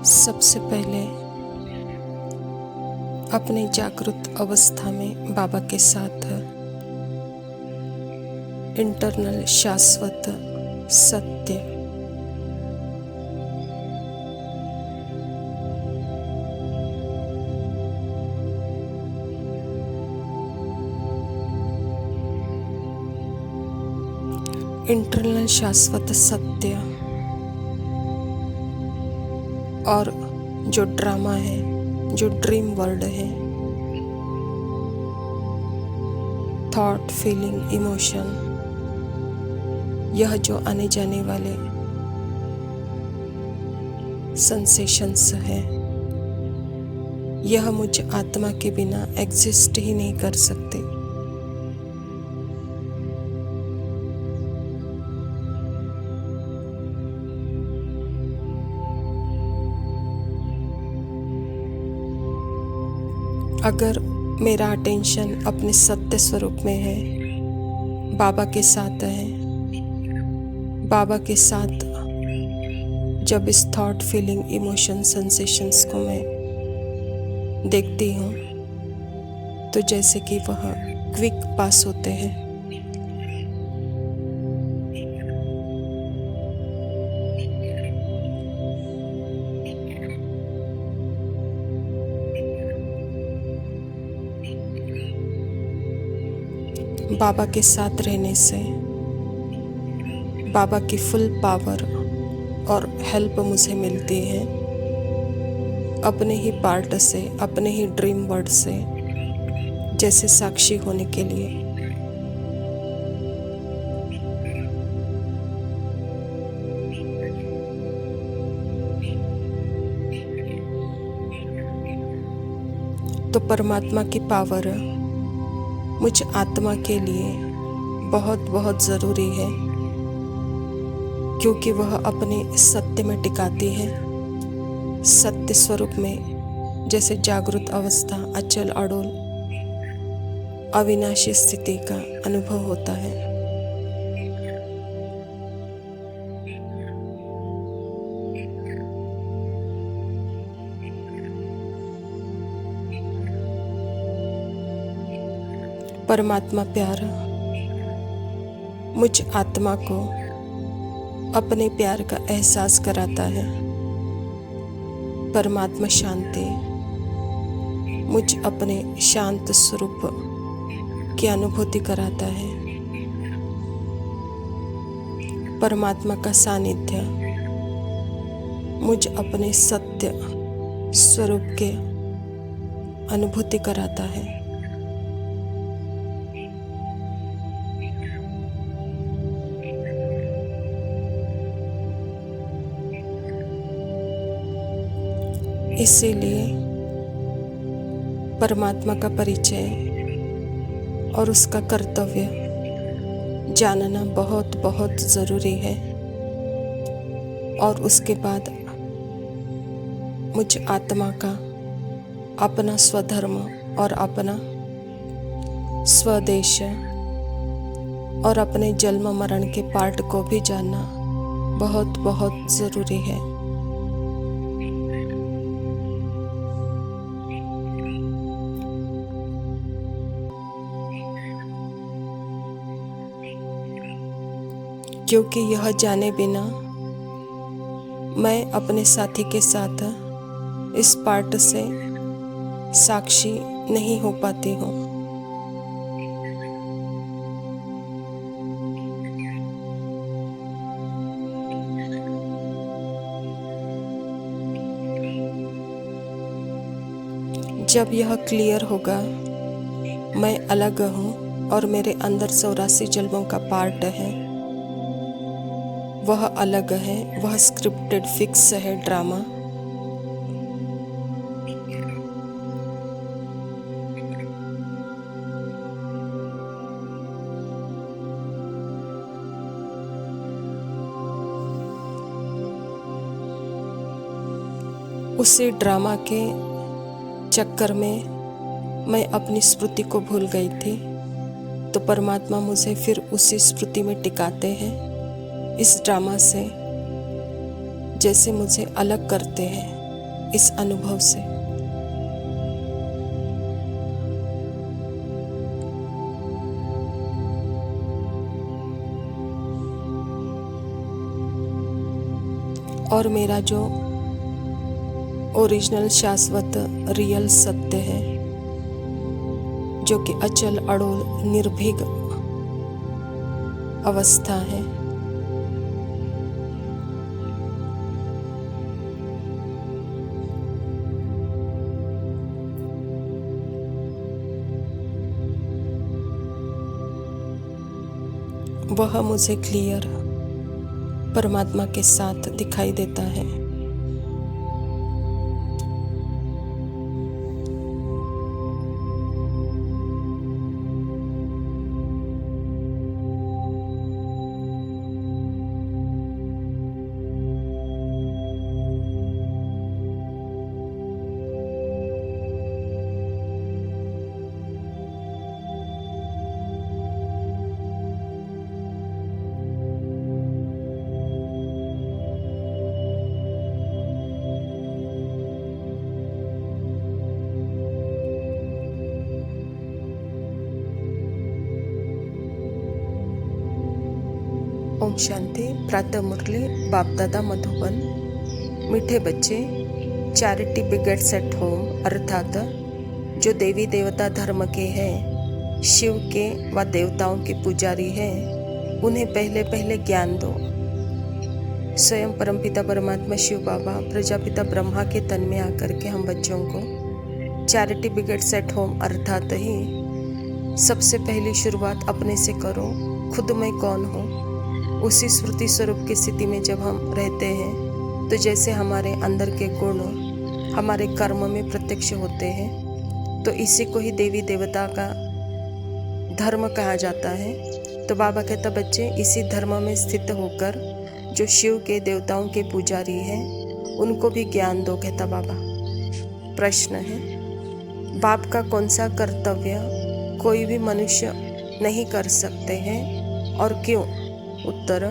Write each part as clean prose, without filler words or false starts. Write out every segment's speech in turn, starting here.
सबसे पहले अपने जागृत अवस्था में बाबा के साथ इंटरनल शाश्वत सत्य इंटरनल शाश्वत सत्य और जो ड्रामा है, जो ड्रीम वर्ल्ड है, थॉट, फीलिंग, इमोशन, यह जो आने जाने वाले सेंसेशंस है, यह मुझ आत्मा के बिना एग्जिस्ट ही नहीं कर सकते। अगर मेरा अटेंशन अपने सत्य स्वरूप में है, बाबा के साथ है, बाबा के साथ जब इस थॉट, फीलिंग, इमोशन, सेंसेशंस को मैं देखती हूँ तो जैसे कि वह क्विक पास होते हैं। बाबा के साथ रहने से बाबा की फुल पावर और हेल्प मुझे मिलती है, अपने ही पार्ट से, अपने ही ड्रीम वर्ल्ड से, जैसे साक्षी होने के लिए। तो परमात्मा की पावर मुझ आत्मा के लिए बहुत बहुत ज़रूरी है, क्योंकि वह अपने सत्य में टिकाती है। सत्य स्वरूप में जैसे जागृत अवस्था, अचल अडोल अविनाशी स्थिति का अनुभव होता है। परमात्मा प्यार मुझ आत्मा को अपने प्यार का एहसास कराता है। परमात्मा शांति मुझ अपने शांत स्वरूप की अनुभूति कराता है। परमात्मा का सानिध्य मुझ अपने सत्य स्वरूप के अनुभूति कराता है। इसीलिए परमात्मा का परिचय और उसका कर्तव्य जानना बहुत बहुत ज़रूरी है। और उसके बाद मुझ आत्मा का अपना स्वधर्म और अपना स्वदेश और अपने जन्म मरण के पार्ट को भी जानना बहुत बहुत ज़रूरी है। क्योंकि यह जाने बिना मैं अपने साथी के साथ इस पार्ट से साक्षी नहीं हो पाती हूँ। जब यह क्लियर होगा, मैं अलग हूँ और मेरे अंदर 84 जन्मों का पार्ट है, वह अलग है, वह स्क्रिप्टेड फिक्स है ड्रामा। उसी ड्रामा के चक्कर में मैं अपनी स्मृति को भूल गई थी, तो परमात्मा मुझे फिर उसी स्मृति में टिकाते हैं। इस ड्रामा से जैसे मुझे अलग करते हैं, इस अनुभव से। और मेरा जो ओरिजिनल शाश्वत रियल सत्य है, जो कि अचल अड़ोल निर्भीक अवस्था है, वह मुझे क्लियर परमात्मा के साथ दिखाई देता है। ओम शांति। प्रातः मुरली बाप दादा मधुबन। मीठे बच्चे, चैरिटी बिगेट्स एट होम अर्थात जो देवी देवता धर्म के हैं, शिव के व देवताओं के पुजारी हैं, उन्हें पहले पहले ज्ञान दो। स्वयं परमपिता परमात्मा शिव बाबा प्रजापिता ब्रह्मा के तन में आकर के हम बच्चों को चैरिटी बिगेट्स एट होम अर्थात ही सबसे पहली शुरुआत अपने से करो। खुद मैं कौन हूँ, उसी स्मृति स्वरूप की स्थिति में जब हम रहते हैं तो जैसे हमारे अंदर के गुण हमारे कर्म में प्रत्यक्ष होते हैं, तो इसी को ही देवी देवता का धर्म कहा जाता है। तो बाबा कहता बच्चे, इसी धर्म में स्थित होकर जो शिव के देवताओं के पुजारी हैं उनको भी ज्ञान दो, कहता बाबा। प्रश्न है, बाप का कौन सा कर्तव्य कोई भी मनुष्य नहीं कर सकते हैं और क्यों? उत्तर,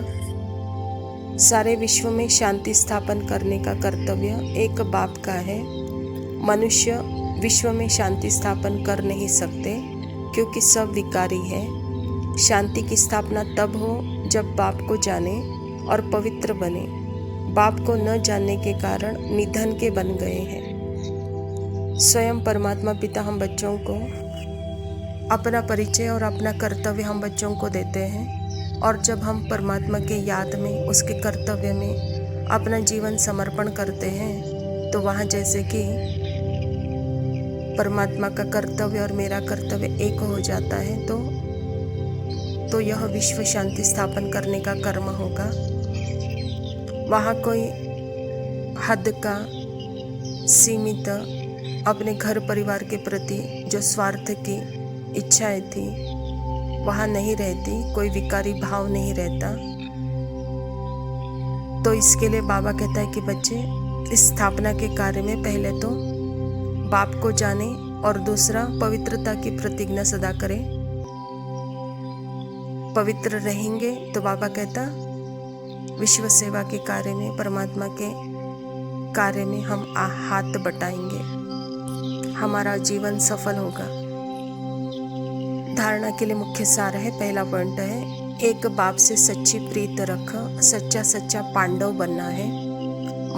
सारे विश्व में शांति स्थापन करने का कर्तव्य एक बाप का है। मनुष्य विश्व में शांति स्थापन कर नहीं सकते क्योंकि सब विकारी है। शांति की स्थापना तब हो जब बाप को जाने और पवित्र बने। बाप को न जानने के कारण निधन के बन गए हैं। स्वयं परमात्मा पिता हम बच्चों को अपना परिचय और अपना कर्तव्य हम बच्चों को देते हैं, और जब हम परमात्मा के याद में, उसके कर्तव्य में अपना जीवन समर्पण करते हैं, तो वहाँ जैसे कि परमात्मा का कर्तव्य और मेरा कर्तव्य एक हो जाता है, तो यह विश्व शांति स्थापन करने का कर्म होगा। वहाँ कोई हद का सीमित अपने घर परिवार के प्रति जो स्वार्थ की इच्छाएं थी वहाँ नहीं रहती, कोई विकारी भाव नहीं रहता। तो इसके लिए बाबा कहता है कि बच्चे, इस स्थापना के कार्य में पहले तो बाप को जाने और दूसरा पवित्रता की प्रतिज्ञा सदा करें। पवित्र रहेंगे तो बाबा कहता विश्व सेवा के कार्य में, परमात्मा के कार्य में हम हाथ बटाएंगे, हमारा जीवन सफल होगा। धारणा के लिए मुख्य सार है, पहला पॉइंट है, एक बाप से सच्ची प्रीत रख, सच्चा सच्चा पांडव बनना है।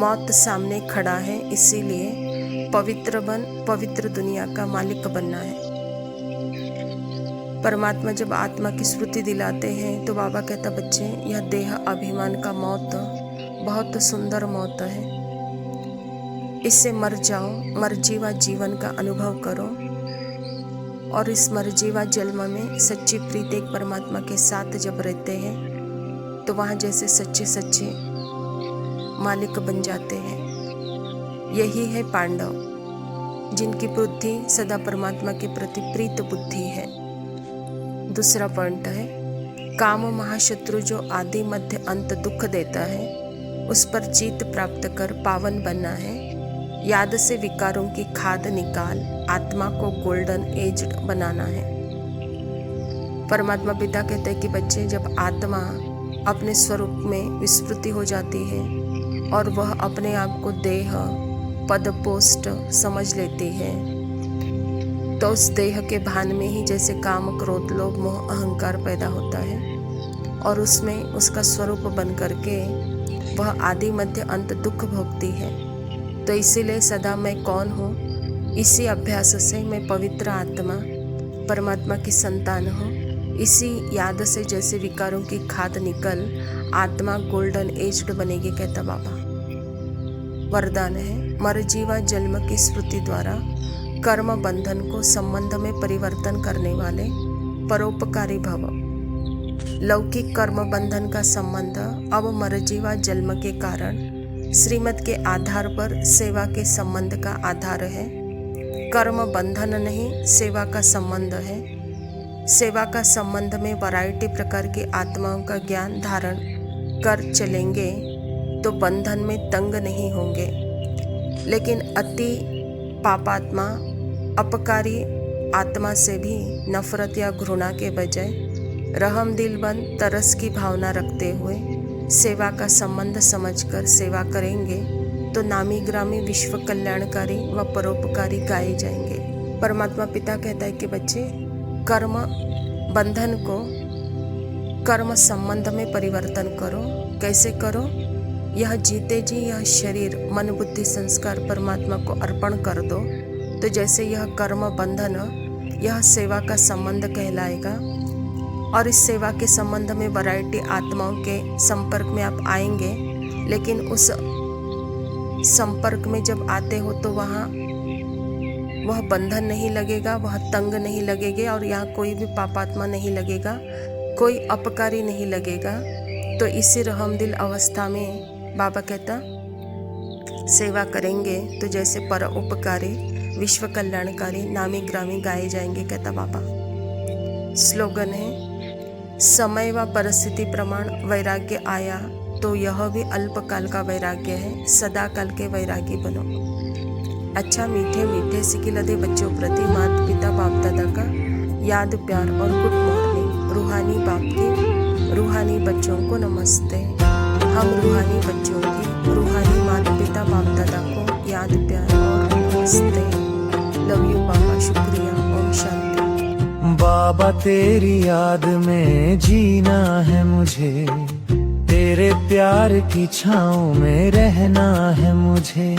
मौत सामने खड़ा है, इसीलिए पवित्र बन, पवित्र दुनिया का मालिक बनना है। परमात्मा जब आत्मा की स्मृति दिलाते हैं तो बाबा कहता बच्चे, यह देह अभिमान का मौत बहुत सुंदर मौत है, इससे मर जाओ, मरजीवा जीवन का अनुभव करो। और इस मरजीवा जन्म में सच्ची प्रीत एक परमात्मा के साथ जब रहते हैं तो वहाँ जैसे सच्चे सच्चे मालिक बन जाते हैं। यही है पांडव, जिनकी बुद्धि सदा परमात्मा के प्रति प्रीत बुद्धि है। दूसरा पॉइंट है, काम महाशत्रु जो आदि मध्य अंत दुख देता है, उस पर जीत प्राप्त कर पावन बनना है। याद से विकारों की खाद निकाल, आत्मा को गोल्डन एज्ड बनाना है। परमात्मा पिता कहते हैं कि बच्चे, जब आत्मा अपने स्वरूप में विस्मृति हो जाती है और वह अपने आप को देह पद पोस्ट समझ लेती है तो उस देह के भान में ही जैसे काम, क्रोध, लोभ, मोह, अहंकार पैदा होता है और उसमें उसका स्वरूप बन करके वह आदि मध्य अंत दुख भोगती है। तो इसीलिए सदा मैं कौन हूँ, इसी अभ्यास से मैं पवित्र आत्मा, परमात्मा की संतान हूँ। इसी याद से जैसे विकारों की खाद निकल आत्मा गोल्डन एज्ड बनेगी, कहता बाबा। वरदान है, मर जीवा जन्म की स्मृति द्वारा कर्म बंधन को संबंध में परिवर्तन करने वाले परोपकारी भव। लौकिक कर्म बंधन का संबंध अब मरजीवा जन्म के कारण श्रीमत के आधार पर सेवा के संबंध का आधार है। कर्म बंधन नहीं, सेवा का संबंध है। सेवा का संबंध में वैरायटी प्रकार की आत्माओं का ज्ञान धारण कर चलेंगे तो बंधन में तंग नहीं होंगे। लेकिन अति पापात्मा, अपकारी आत्मा से भी नफरत या घृणा के बजाय रहम दिलबंद तरस की भावना रखते हुए सेवा का संबंध समझकर सेवा करेंगे तो नामी ग्रामी विश्व कल्याणकारी व परोपकारी गाए जाएंगे। परमात्मा पिता कहता है कि बच्चे, कर्म बंधन को कर्म संबंध में परिवर्तन करो। कैसे करो? यह जीते जी यह शरीर, मन, बुद्धि, संस्कार परमात्मा को अर्पण कर दो तो जैसे यह कर्म बंधन, यह सेवा का संबंध कहलाएगा। और इस सेवा के संबंध में वैरायटी आत्माओं के संपर्क में आप आएंगे, लेकिन उस संपर्क में जब आते हो तो वहाँ वह बंधन नहीं लगेगा, वह तंग नहीं लगेगा और यहाँ कोई भी पापात्मा नहीं लगेगा, कोई अपकारी नहीं लगेगा। तो इसी रहमदिल अवस्था में बाबा कहता सेवा करेंगे तो जैसे पर उपकारी, विश्व कल्याणकारी, नामी ग्रामी गाए जाएंगे, कहता बाबा। स्लोगन है, समय व परिस्थिति प्रमाण वैराग्य आया तो यह भी अल्पकाल का वैराग्य है, सदा काल के वैरागी बनो। अच्छा मीठे मीठे सिकिलदे बच्चों प्रति माता पिता बाप दादा का याद, प्यार और गुड मॉर्निंग। रूहानी बाप की रूहानी बच्चों को नमस्ते। हम रूहानी बच्चों की रूहानी माता पिता बाप दादा को याद, प्यार और नमस्ते। लव यू बाबा, शुक्रिया, ओम शांति। बाबा तेरी याद में जीना है मुझे, तेरे प्यार की छाँव में रहना है मुझे।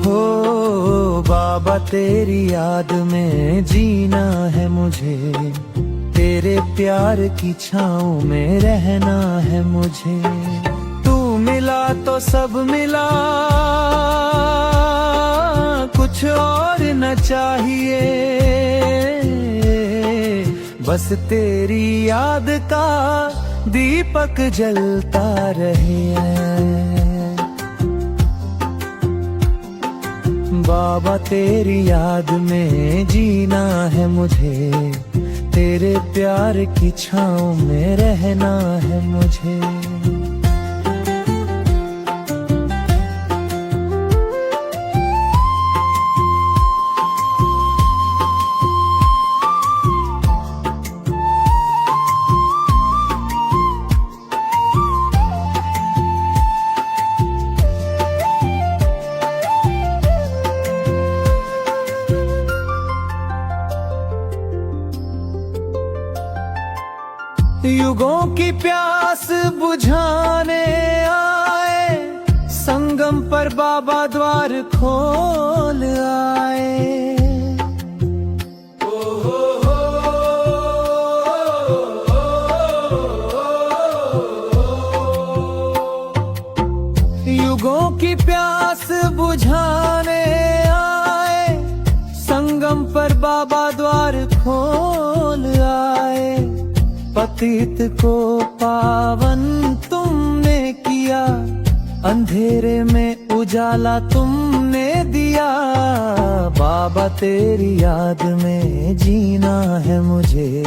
हो बाबा तेरी याद में जीना है मुझे, तेरे प्यार की छाँव में रहना है मुझे। तू मिला तो सब मिला, कुछ और न चाहिए, बस तेरी याद का दीपक जलता रहे। बाबा तेरी याद में जीना है मुझे, तेरे प्यार की छाँव में रहना है मुझे। युगों की प्यास बुझाने आए, संगम पर बाबा द्वार खोल आए। युगों की प्यास बुझाने आए, संगम पर बाबा द्वार खोल आए। पतित को पावन तुमने किया, अंधेरे में उजाला तुमने दिया। बाबा तेरी याद में जीना है मुझे,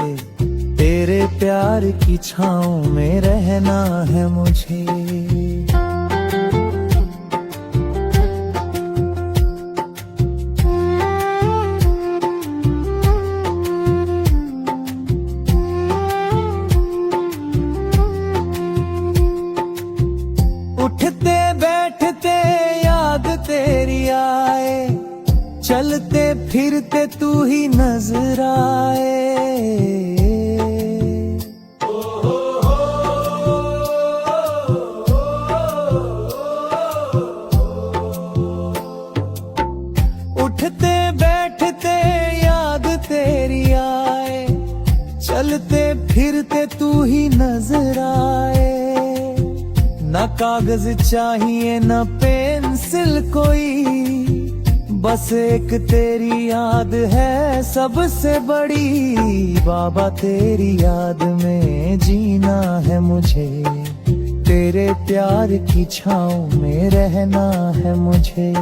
तेरे प्यार की छाँव में रहना है मुझे। चलते फिरते तू ही नजर आए। उठते बैठते याद तेरी आए, चलते फिरते तू ही नजर आए। न कागज चाहिए न पेंसिल कोई, बस एक तेरी याद है सबसे बड़ी। बाबा तेरी याद में जीना है मुझे, तेरे प्यार की छाँव में रहना है मुझे।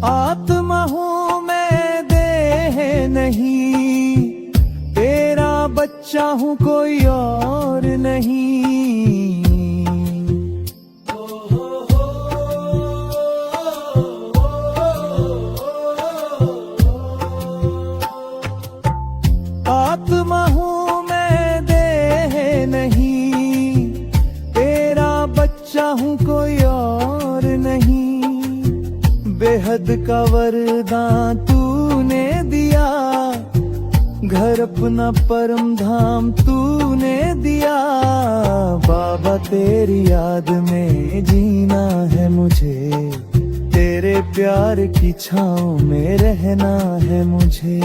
आत्मा हूँ मैं देह नहीं, तेरा बच्चा हूँ कोई और नहीं। आत्मा हूँ मैं देह नहीं, तेरा बच्चा हूँ कोई और नहीं। बेहद का वरदान तूने दिया, घर अपना परम धाम तूने दिया। बाबा तेरी याद में जीना है मुझे, तेरे प्यार की छाँव में रहना है मुझे।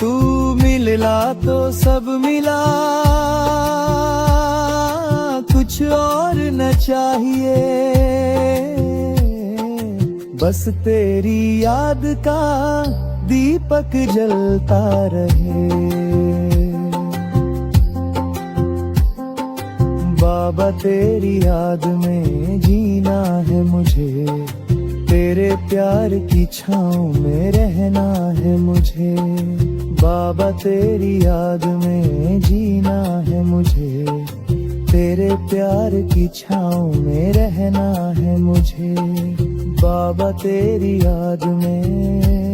तू मिला तो सब मिला, कुछ और न चाहिए। बस तेरी याद का दीपक जलता रहे। बाबा तेरी याद में जीना है मुझे, तेरे प्यार की छाँव में रहना है मुझे। बाबा तेरी याद में जीना है मुझे, तेरे प्यार की छाँव में रहना है मुझे। बाबा तेरी याद में